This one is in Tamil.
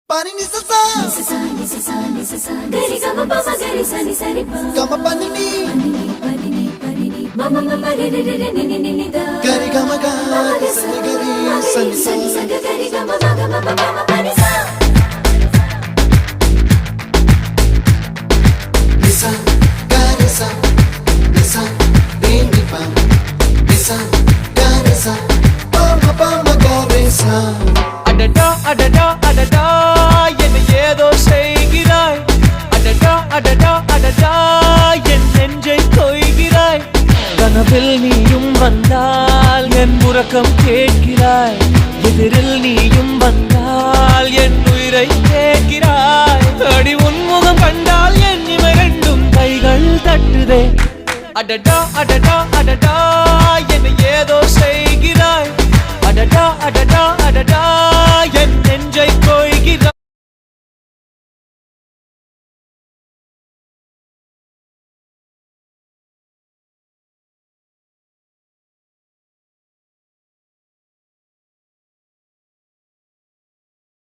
Pani ni sa sa gari ga ma pa ma gari sa ni sa ri pa ga ma pa ni ma ma ma pa re re re re ni ni da gari ga ma ga sa ni gari sa ni sa gari ga ma ga ma pa ma pa ni sa ni sa gari sa re ni pa ni sa gari sa pa ma gari sa adada adada adada என்ன ஏதோ செய்கிறாய் அடடா அடடா அடடா என் நெஞ்சை கொய்கிறாய் கனவில் நீயும் வந்தால் என் உறக்கம் கேட்கிறாய் எதிரில் நீயும் வந்தால் என் உயிரை கேட்கிறாய் அடி உன்முகம் கண்டால் என் இமை ரெண்டும் கைகள் தட்டுதே அடடா அடடா அடடா என்ன ஏதோ செய்கிறாய் அடடா அடடா அடடா என் நெஞ்சை